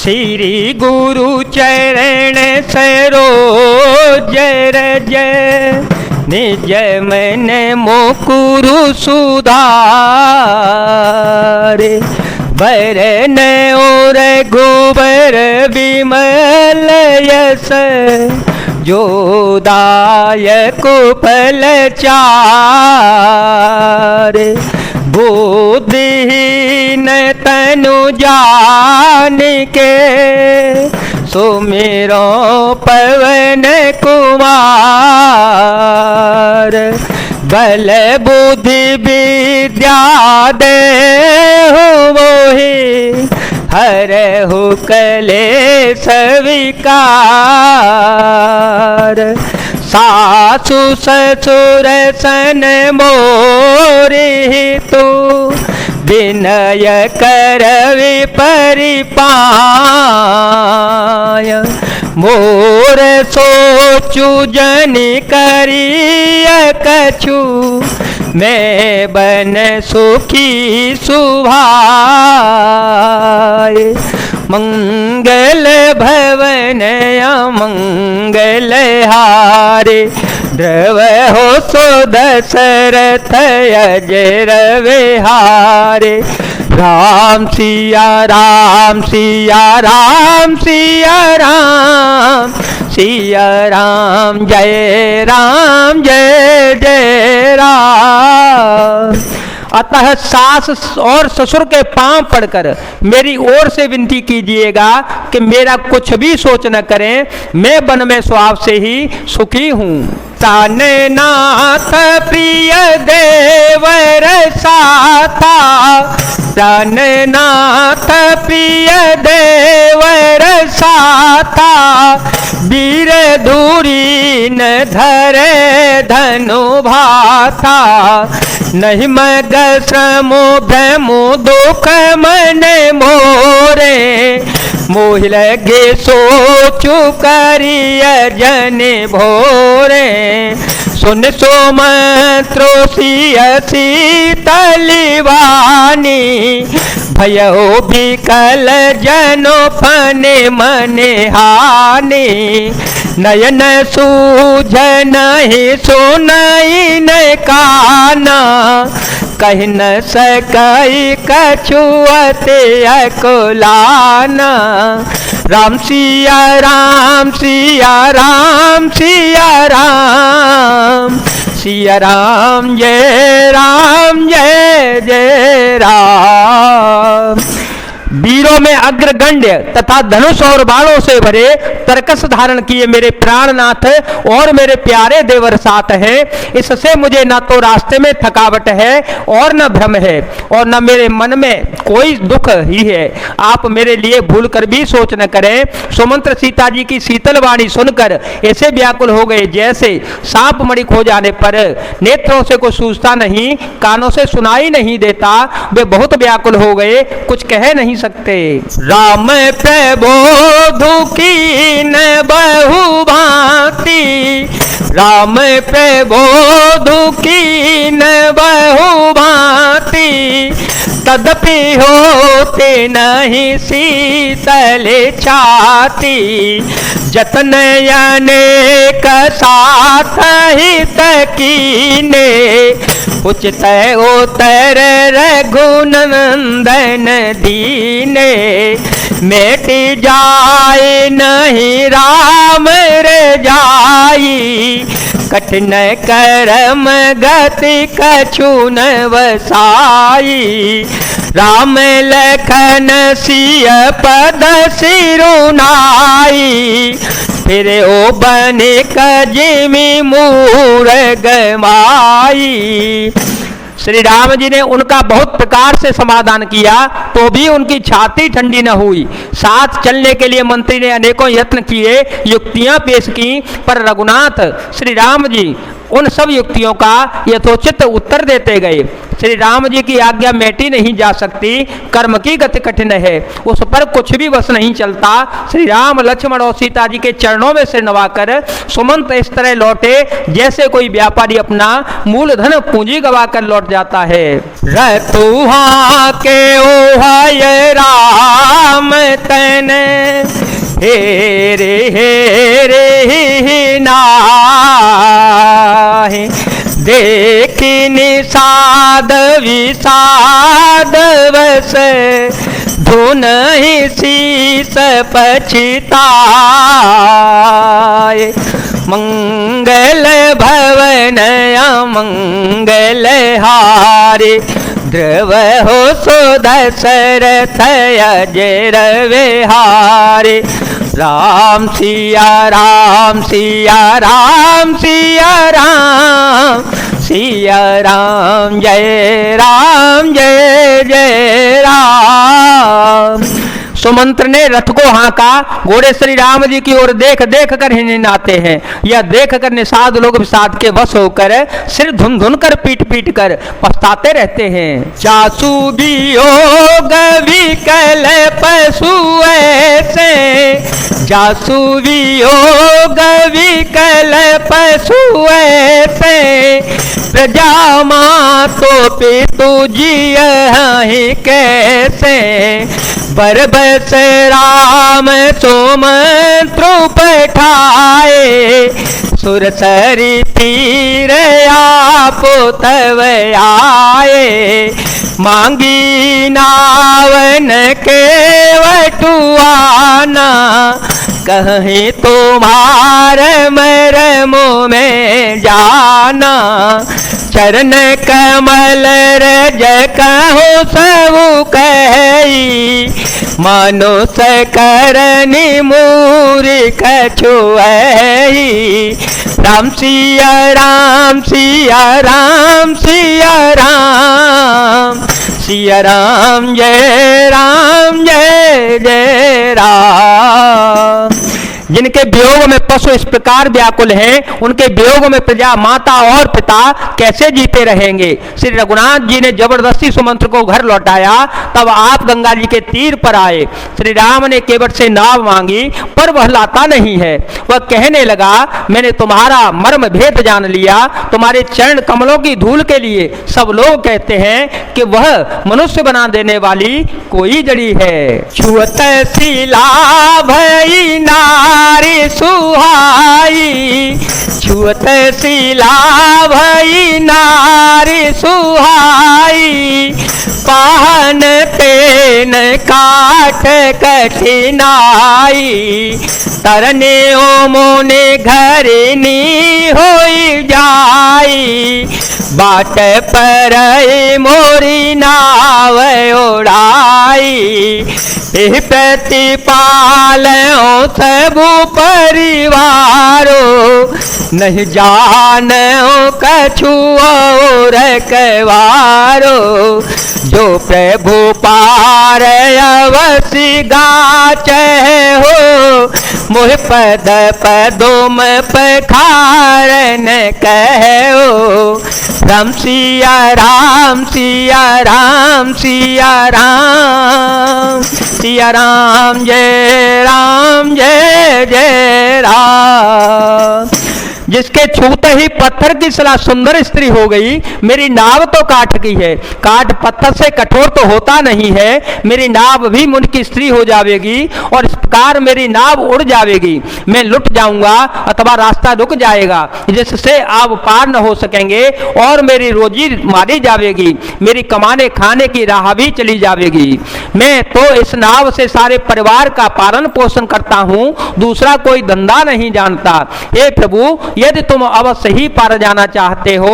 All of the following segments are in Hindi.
श्री गुरु चरण सरोज रज निज मन मुकुरु सुधारे बरन और गुबर विमल यस जो दायक फल चारे बुद्धिहीन तनु जान के सुमिरो पवन कुमार बल बुद्धि विद्या दे मोहि हरहु क्लेश विकार सासु ससुर सन मोरि तू विनय करवि परिपाय मोर सोचु जनि करिय कछु मैं बन सुखी सुभाय मंगल भवन अमंगल हारे द्रव हो सो दशरथ अजर विहारे राम सिया राम सिया राम सिया राम सिया राम जय जय राम। अतः सास और ससुर के पांव पड़कर मेरी ओर से विनती कीजिएगा कि मेरा कुछ भी सोच न करें, मैं वन में स्वभाव से ही सुखी हूँ। नाथ प्रिय देवर साथा नाथ प्रिय देवर साथा वीर दूरी न धरे धनु भाथा नहीं मग श्रमो भ्रमो दुख मन मोरे मोह लगे सोचु करिय जन भोरे सुन सोमंत्रो सिय शीतलिवानी भयो विकल जनो फने मने हानि नयन सूझ नहीं सुनाई न काना कह न सकई कछुअते अकुलाना राम सिया राम सिया राम सिया राम सिया राम जय राम। वीरों में अग्रगण्य तथा धनुष और बाणों से भरे तरकस धारण किए मेरे प्राणनाथ और मेरे प्यारे देवर साथ हैं। इससे मुझे न तो रास्ते में थकावट है और न भ्रम है और न मेरे मन में कोई दुख ही है। आप मेरे लिए भूल कर भी सोच न करें। सुमंत्र सीता जी की शीतल वाणी सुनकर ऐसे व्याकुल हो गए जैसे सांप मणि खो जाने पर नेत्रों से कुछ सूझता नहीं, कानों से सुनाई नहीं देता। वे बहुत व्याकुल हो गए, कुछ कह नहीं सकते। राम प्रबोधु कीन बहु भांति राम प्रबोधु कीन बहु भांति तदपि होते नहीं शीतल छाती जतन अनेक साथ हित कीने उचित उतर रघुनंदन दीने मेट जाए नहीं राम रजाई कठिन करम गति कछु न वसाई राम लखन सिय पद सिरुनाई फिर ओ बने कजिमी मूर गमाई। श्री राम जी ने उनका बहुत प्रकार से समाधान किया तो भी उनकी छाती ठंडी न हुई। साथ चलने के लिए मंत्री ने अनेकों यत्न किए, युक्तियां पेश की, पर रघुनाथ श्री राम जी उन सब युक्तियों का यथोचित उत्तर देते गए। श्री राम जी की आज्ञा मेटी नहीं जा सकती, कर्म की गति कठिन है, उस पर कुछ भी वश नहीं चलता। श्री राम लक्ष्मण और सीता जी के चरणों में सिर नवाकर सुमंत इस तरह लौटे जैसे कोई व्यापारी अपना मूलधन पूंजी गवाकर लौट जाता है। रतुहा के ओहाय राम तन हे रे नाहि देखी निषाद विषाद वस धुन ही शीस पछिताए मंगल भवन मंगल हारे ध्रुव हो सो दशरथ अजर विहारे राम सिया राम सिया राम सिया राम सिया राम जय राम। सुमंत्र ने रथ को हाँका, घोड़े श्री राम जी की ओर देख देख कर ही निनाते हैं। यह देख कर निषाद लोग विषाद के वश होकर सिर धुन धुन कर पीट पीट कर पछताते रहते हैं। जासु वियोग विकल पशु ऐसे, जासु वियोग विकल पशु ऐसे, प्रजा माँ तो पितु जियहि कैसे, बरबस राम सुमंत्र पठाए, सुरसरी तीर आप तव आए, मांगी नावन के वटुआना, कहीं तुम्हार मरम में जाना, चरण कमल रज कहो सब कही, मनुष्य करनी मूरी कछुआई, राम सिया राम सिया राम सिया राम, सिया राम जय राम। जिनके वियोग में पशु इस प्रकार व्याकुल हैं, उनके वियोग में प्रजा माता और पिता कैसे जीते रहेंगे। श्री रघुनाथ जी ने जबरदस्ती सुमंत्र को घर लौटाया। तब आप गंगा जी के तीर पर आए। श्री राम ने केवट से नाव मांगी, पर वह लाता नहीं है। वह कहने लगा, मैंने तुम्हारा मर्म भेद जान लिया। तुम्हारे चरण कमलों की धूल के लिए सब लोग कहते हैं कि वह मनुष्य बना देने वाली कोई जड़ी है। छुअत शिला भई नारी सुहाई, छुअत शिला भई नारी सुहाई, पाहन तेन काठ कठिनाई, तरने ओ मोने घरनी होई जाई, बाट पर मोरी नाव उड़ाई, प्रतिपाल सबु परिवारो, नहीं जान कछु और कवारो, जो प्रभु पार अवसि गाच हो, मोह पद पदोम पखारन कहो, राम सिया राम सिया राम सिया राम, सिया राम जय राम। जिसके छूते ही पत्थर की सला सुंदर स्त्री हो गई। मेरी नाव तो काठ की है, काठ पत्थर से कठोर तो होता नहीं है। मेरी नाव भी मुनि की स्त्री हो जाएगी और इस प्रकार मेरी नाव उड़ जाएगी। मैं लुट जाऊंगा अथवा रास्ता रुक जाएगा, जिससे आप पार न हो सकेंगे और मेरी रोजी मारी जाएगी। मेरी कमाने खाने की राह भी चली जाएगी। मैं तो इस नाव से सारे परिवार का पालन पोषण करता हूँ, दूसरा कोई धंधा नहीं जानता। हे प्रभु, यदि तुम अवश्य ही पार जाना चाहते हो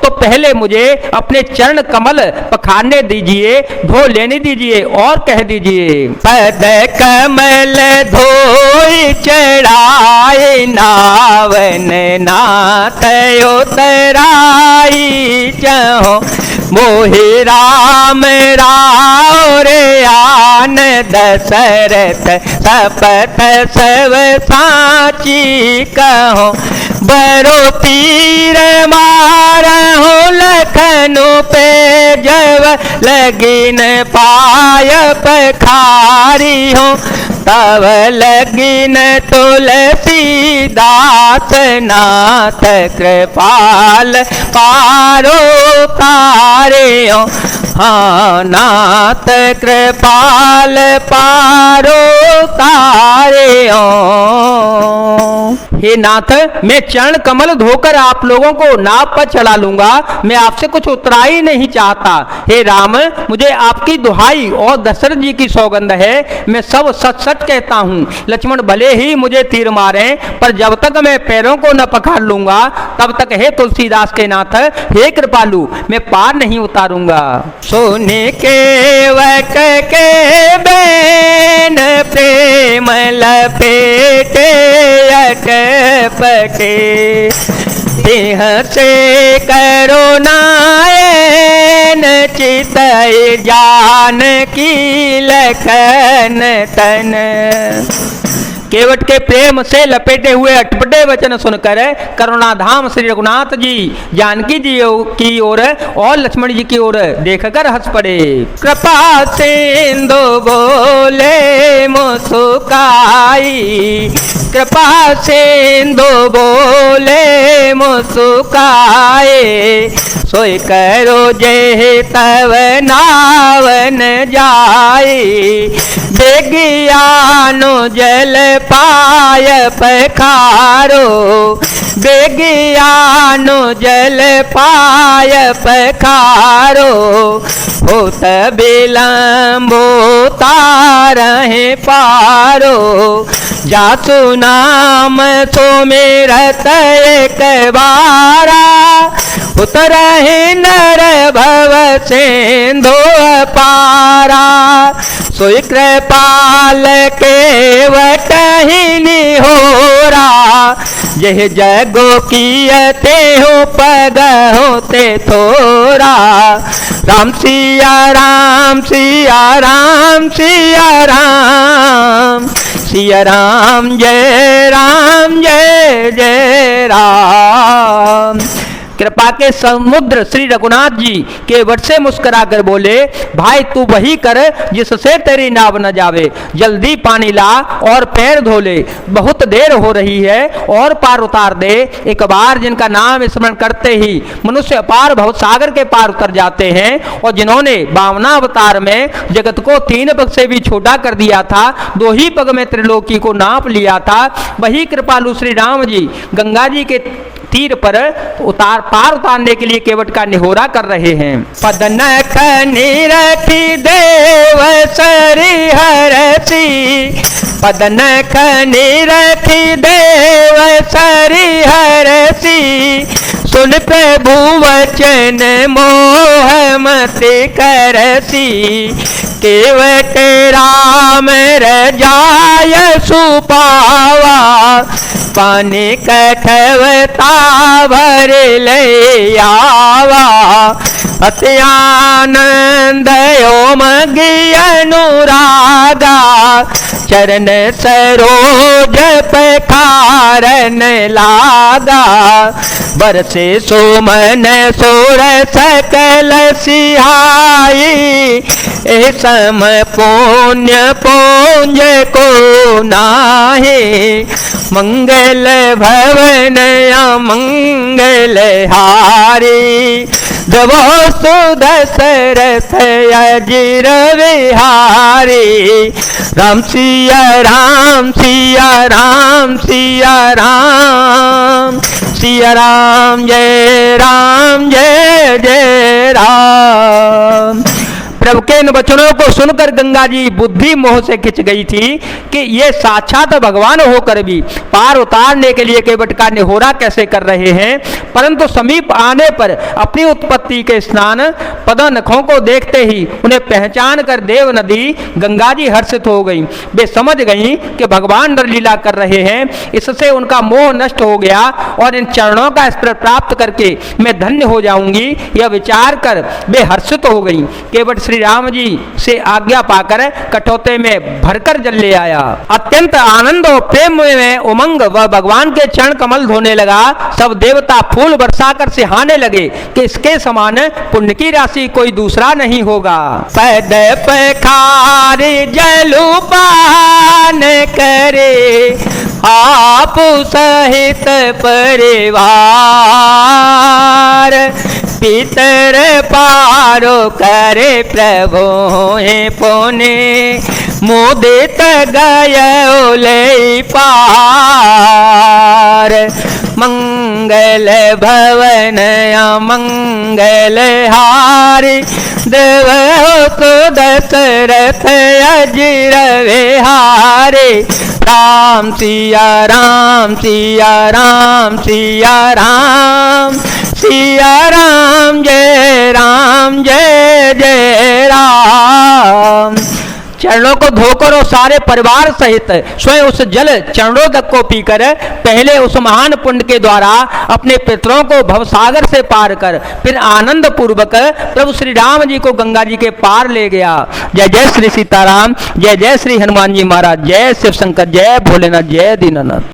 तो पहले मुझे अपने चरण कमल पखारने दीजिए, धो लेने दीजिए और कह दीजिए, पद कमल धोई चढ़ाए, नावन नाथ उतराई, चहो मोहि राम राव रे आन, दशरथ सपथ सब साची, कहो बरो तीर मारहु लखनु पे, जब लगिन पाय पखारी हो, तब लगिन तुलसीदास नाथ कृपाल पारो तारे हो, हाँ नाथ कृपाल पारो तारे हो, हे नाथ, मैं चरण कमल धोकर आप लोगों को नाव पर चढ़ा लूंगा, मैं आपसे कुछ उतरा ही नहीं चाहता। हे राम, मुझे आपकी दुहाई और दशरथ जी की सौगंध है, मैं सब सच सच कहता हूँ। लक्ष्मण भले ही मुझे तीर मारे, पर जब तक मैं पैरों को न पकड़ लूंगा तब तक हे तुलसीदास के नाथ, हे कृपालु, मैं पार नहीं उतारूंगा। सोने के वट के बैन प्रेम लपेटे अटपटे, देह से करुणायन चितई जान की लखन तन। केवट के प्रेम से लपेटे हुए अटपटे वचन सुनकर करुणाधाम श्री रघुनाथ जी जानकी जी की ओर और लक्ष्मण जी की ओर देखकर हंस पड़े। कृपा सिंधु बोले मुस्काई, कृपा सिंधु बोले मुस्काए, सोई करो जे तव नावन जाए, बेगियानो जल पाय पखारो, बेगियानो जल पाय पखारो, होत बिलम्बो तारहे पारो, जासु नाम सुमिरत एक बारा, उतरहि नर भव सिंधु पारा, सोई कृपाल केवट ही निहोरा, यह जगो कियते हो पग होते थोरा। राम सिया राम सिया राम सिया राम, सिया राम जय जय राम। कृपा के समुद्र श्री रघुनाथ जी के वट से मुस्कुराकर बोले, भाई तू वही कर जिससे तेरी नाव न जावे, जल्दी पानी ला और पैर धो ले, बहुत देर हो रही है और पार उतार दे। एक बार जिनका नाम स्मरण करते ही मनुष्य अपार बहुत सागर के पार उतर जाते हैं, और जिन्होंने बावना अवतार में जगत को 3 पग से भी छोटा कर दिया था, 2 ही पग में त्रिलोकी को नाप लिया था, वही कृपालु श्री राम जी गंगा जी के तीर पर पार उतारने के लिए केवट का निहोरा कर रहे हैं। पदन खनिरखी देव सरी हरसी, पदन खनिरखी देव सरी हरसी, सुन प्रभु वचन मोह मत करसी, केवट राम रजाय सुपावा, पानी कठवता भर ले आवा, अति आनंद ओम गी अनुरागा, चरण सरोज पखारन लागा, बरसे सुमन सोर सकल सिहाई, ए सम पुण्य पुंज को नाहे, मंगल भवन मंगल हारी, जबो सुदशरथ अजिर विहारी, राम सिया राम सिया राम सिया राम, सिया राम जय जय राम। प्रभु के इन वचनों को सुनकर गंगा जी बुद्धि मोह से खिंच गई थी कि ये साक्षात भगवान होकर भी पार उतारने के लिए केवट का निहोरा कैसे कर रहे हैं। परंतु समीप आने पर अपनी उत्पत्ति के स्नान पद नखों को देखते ही उन्हें पहचान कर देव नदी गंगा जी हर्षित हो गई। वे समझ गई कि भगवान नरलीला कर रहे हैं, इससे उनका मोह नष्ट हो गया और इन चरणों का स्पर्श प्राप्त करके मैं धन्य हो जाऊंगी, यह विचार कर वे हर्षित हो गई। केवट श्री राम जी से आज्ञा पाकर कटोते में भरकर जल ले आया। अत्यंत आनंद और प्रेम में उमंग वह भगवान के चरण कमल धोने लगा। सब देवता फूल बरसाकर सिहाने लगे कि इसके समान पुण्य की राशि कोई दूसरा नहीं होगा। पद पखार जलुपान करे आप सहित परिवार, पितर पारो करे प्रभु पुण्य, मुदित गय ले पार। मंगल भवन अमंगल हारी, देव हो तो दशरथ अजिर विहारे। राम सिया राम सिया राम सिया राम, सिया राम जय जय राम। चरणों को धोकर और सारे परिवार सहित स्वयं उस जल चरणों तक को पीकर पहले उस महान पुण्य के द्वारा अपने पितरों को भवसागर से पार कर फिर आनंद पूर्वक प्रभु श्री राम जी को गंगा जी के पार ले गया। जय जय श्री सीताराम, जय जय श्री हनुमान जी महाराज, जय शिव शंकर, जय भोलेनाथ, जय दीनानाथ।